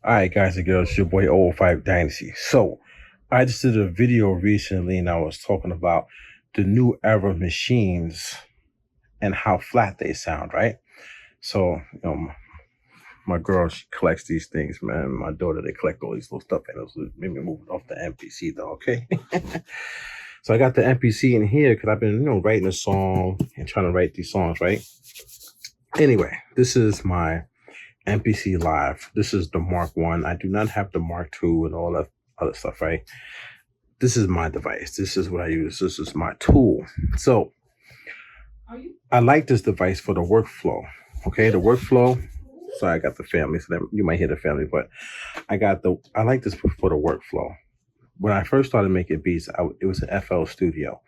All right, guys and girls, it's your boy oO5 Dynasty. So, I just did a video recently and I was talking about the new Era machines and how flat they sound, right? So, my girl, she collects these things, man. My daughter, they collect all these little stuff, and it was made me move it off the MPC, though, okay? So, I got the MPC in here because I've been, writing a song and trying to write these songs, right? Anyway, this is my MPC Live. This is the Mark 1. I do not have the Mark 2 and all that other stuff, right? This is my device. This is what I use. This is my tool. So I like this device for the workflow. Okay, the workflow. Sorry, I got the family, so that you might hear the family, but I like this for the workflow. When I first started making beats, it was an FL Studio.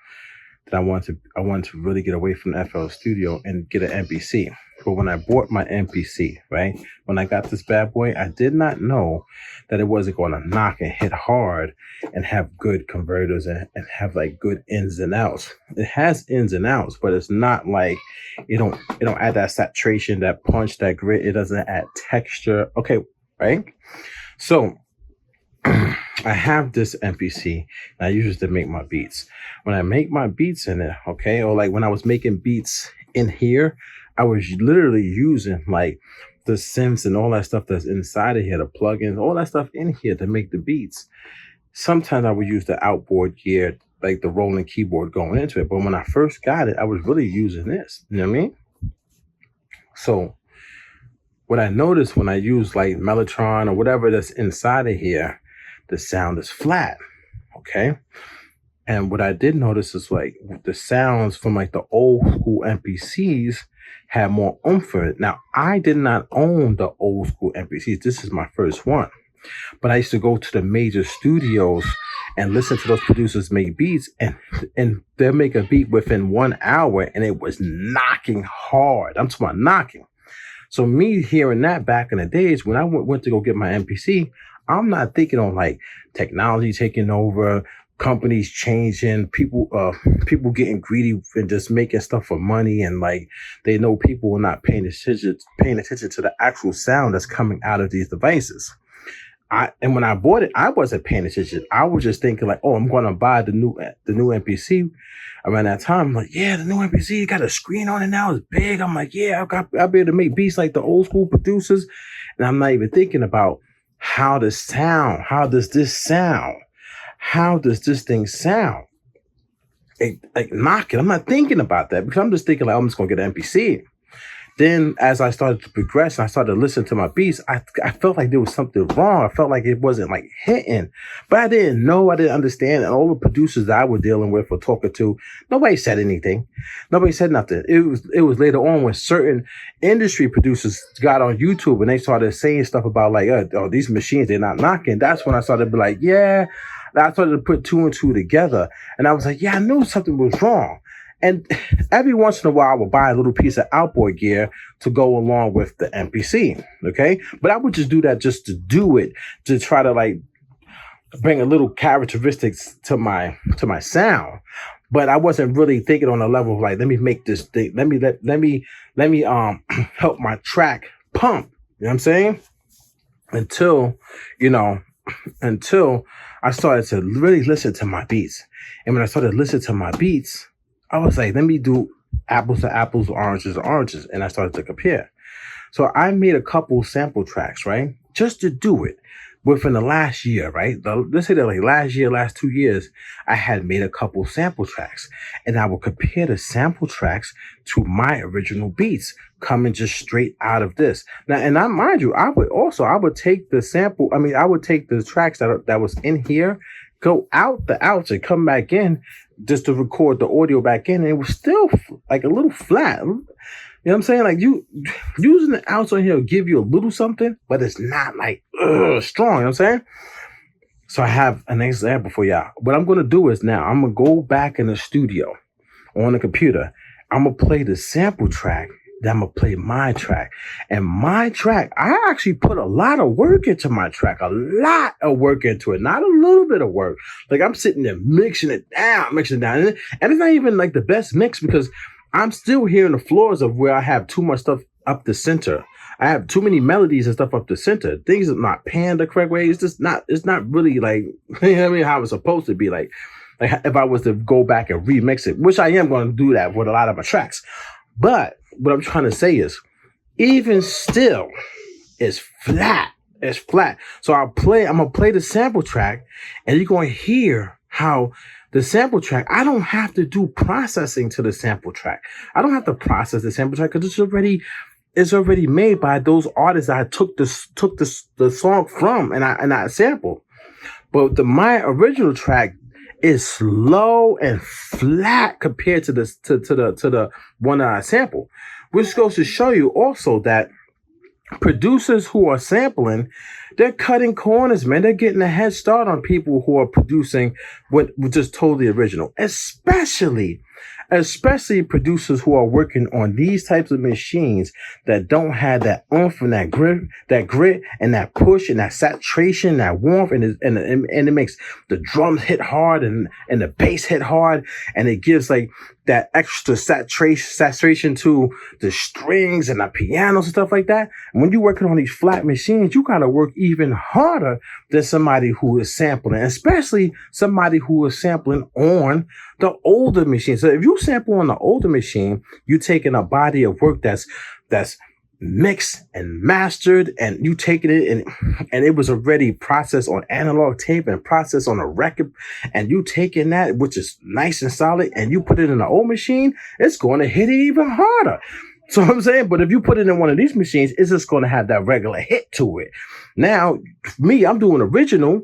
That I wanted to really get away from the FL Studio and get an MPC. But when I bought my MPC, right, when I got this bad boy, I did not know that it wasn't going to knock and hit hard and have good converters and have like good ins and outs. It has ins and outs, but it's not like it don't add that saturation, that punch, that grit. It doesn't add texture. Okay, right? So I have this MPC and I use it to make my beats. When I make my beats in it, okay, or like when I was making beats in here, I was literally using like the synths and all that stuff that's inside of here, the plugins, all that stuff in here to make the beats. Sometimes I would use the outboard gear, like the rolling keyboard going into it. But when I first got it, I was really using this. You know what I mean? So what I noticed when I use like Mellotron or whatever that's inside of here, the sound is flat, okay? And what I did notice is like the sounds from like the old school MPCs had more oomph in it. Now, I did not own the old school MPCs. This is my first one. But I used to go to the major studios and listen to those producers make beats, and they'll make a beat within 1 hour and it was knocking hard. I'm talking about knocking. So me hearing that back in the days when I went to go get my MPC, I'm not thinking on like technology taking over, companies changing, people getting greedy and just making stuff for money, and like they know people are not paying attention to the actual sound that's coming out of these devices. And when I bought it, I wasn't paying attention. I was just thinking like, oh, I'm going to buy the new MPC. Around that time, I'm like, yeah, the new MPC got a screen on it now. It's big. I'm like, yeah, I'll be able to make beats like the old school producers. And I'm not even thinking about how does this sound? How does this thing sound? Like knocking. I'm not thinking about that because I'm just thinking like, I'm just going to get an MPC. Then as I started to progress and I started to listen to my beats, I felt like there was something wrong. I felt like it wasn't like hitting, but I didn't know, I didn't understand. And all the producers that I was dealing with or talking to, nobody said anything. Nobody said nothing. It was later on when certain industry producers got on YouTube and they started saying stuff about like, oh, these machines, they're not knocking. That's when I started to be like, yeah. I started to put two and two together. And I was like, yeah, I knew something was wrong. And every once in a while, I would buy a little piece of outboard gear to go along with the MPC, okay? But I would just do that just to do it, to try to like bring a little characteristics to my sound. But I wasn't really thinking on a level of like, let me make this thing, let me help my track pump. You know what I'm saying? Until I started to really listen to my beats. And when I started listening to my beats, I was like, let me do apples to apples, oranges to oranges. And I started to compare. So I made a couple sample tracks, right? Just to do it within the last year, right? Let's say that like last 2 years, I had made a couple sample tracks. And I would compare the sample tracks to my original beats coming just straight out of this. Now, and I mind you, I would take the sample. I mean, I would take the tracks that was in here, go out the outs and come back in just to record the audio back in, and it was still like a little flat. You know what I'm saying? Like you using the outs on here will give you a little something, but it's not like strong. You know what I'm saying? So I have an example for y'all. What I'm gonna do is now I'm gonna go back in the studio on the computer. I'm gonna play the sample track. Then I'm gonna play my track. And my track, I actually put a lot of work into my track, a lot of work into it, not a little bit of work. Like I'm sitting there mixing it down. And it's not even like the best mix because I'm still hearing the flaws of where I have too much stuff up the center. I have too many melodies and stuff up the center. Things are not panned the correct way. It's just not. It's not really like you know what I mean, how it's supposed to be. Like if I was to go back and remix it, which I am going to do that with a lot of my tracks. But what I'm trying to say is, even still, it's flat. It's flat. So I'm gonna play the sample track, and you're going to hear how the sample track, I don't have to do processing to the sample track. I don't have to process the sample track because it's already made by those artists that I took the song from and I sampled. But my original track is slow and flat compared to the one that I sampled, which goes to show you also that producers who are sampling, they're cutting corners, man. They're getting a head start on people who are producing what just totally original, especially producers who are working on these types of machines that don't have that oomph and that grit and that push and that saturation, that warmth, and it makes the drums hit hard and the bass hit hard, and it gives like that extra saturation to the strings and the pianos and stuff like that. And when you're working on these flat machines, you gotta work even harder than somebody who is sampling, especially somebody who is sampling on the older machine. So if you sample on the older machine, you're taking a body of work that's mixed and mastered, and you taking it and it was already processed on analog tape and processed on a record, and you taking that, which is nice and solid, and you put it in an old machine, it's going to hit it even harder. So I'm saying, but if you put it in one of these machines, it's just going to have that regular hit to it. Now, me, I'm doing original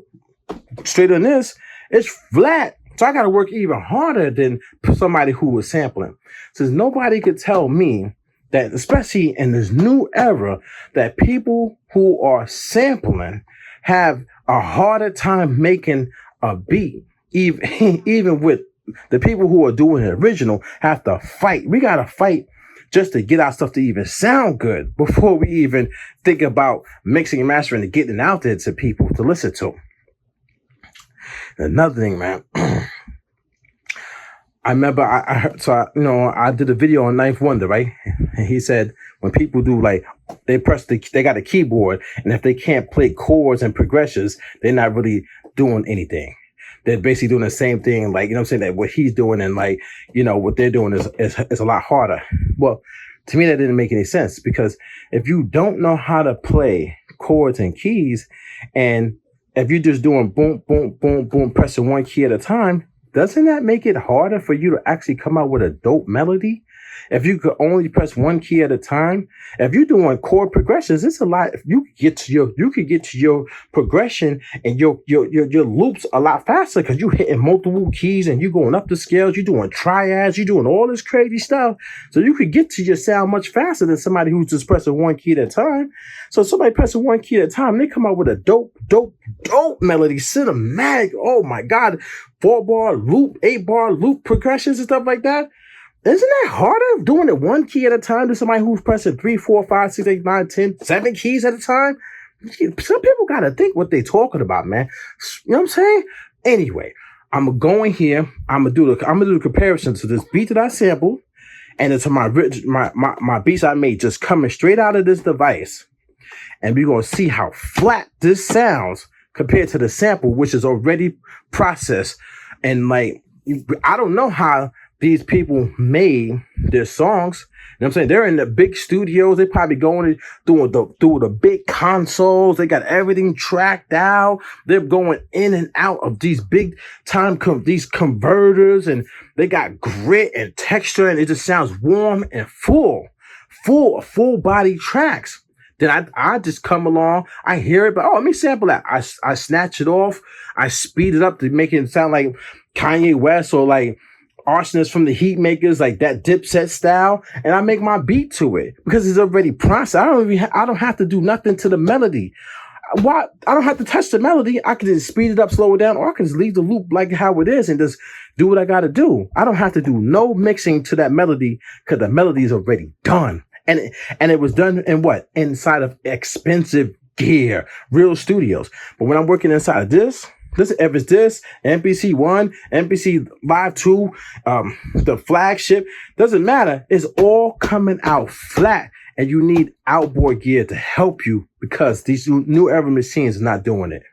straight on this. It's flat. So I got to work even harder than somebody who was sampling. Since nobody could tell me that, especially in this new era, that people who are sampling have a harder time making a beat. Even with the people who are doing the original have to fight. We got to fight just to get our stuff to even sound good before we even think about mixing and mastering and getting it out there to people to listen to. Another thing, man. I remember I heard, so I did a video on Ninth Wonder, right? And he said when people do like they got a keyboard, and if they can't play chords and progressions, they're not really doing anything. They're basically doing the same thing, like, you know what I'm saying, that what he's doing and like, what they're doing is a lot harder. Well, to me that didn't make any sense, because if you don't know how to play chords and keys, and if you're just doing boom, boom, boom, boom, pressing one key at a time, doesn't that make it harder for you to actually come out with a dope melody? If you could only press one key at a time, if you're doing chord progressions, it's a lot. If you could get to your progression and your loops a lot faster, because you're hitting multiple keys and you're going up the scales, you're doing triads, you're doing all this crazy stuff. So you could get to your sound much faster than somebody who's just pressing one key at a time. So somebody pressing one key at a time, they come out with a dope melody, cinematic. Oh my God, 4-bar loop, 8-bar loop progressions and stuff like that. Isn't that harder doing it one key at a time than somebody who's pressing 3, 4, 5, 6, 8, 9, 10, 7 keys at a time? Some people got to think what they talking about, man. You know what I'm saying? Anyway, I'm going to go in here. I'm going to do the comparison to this beat that I sampled and to my beats I made just coming straight out of this device. And we're going to see how flat this sounds compared to the sample, which is already processed. And like, I don't know how these people made their songs. You know what I'm saying? They're in the big studios. They probably going through the big consoles. They got everything tracked out. They're going in and out of these big time these converters, and they got grit and texture, and it just sounds warm and full body tracks. Then I just come along, I hear it, but let me sample that. I snatch it off, I speed it up to make it sound like Kanye West or like Arsonist from the Heatmakers, like that Dipset style, and I make my beat to it because it's already processed. I don't have to do nothing to the melody. Why? I don't have to touch the melody. I can just speed it up, slow it down, or I can just leave the loop like how it is and just do what I got to do. I don't have to do no mixing to that melody because the melody is already done. And it was done in what? Inside of expensive gear, real studios. But when I'm working inside of this, if it's this, MPC 1, MPC Live 2, the flagship, doesn't matter. It's all coming out flat. And you need outboard gear to help you because these new Era machines are not doing it.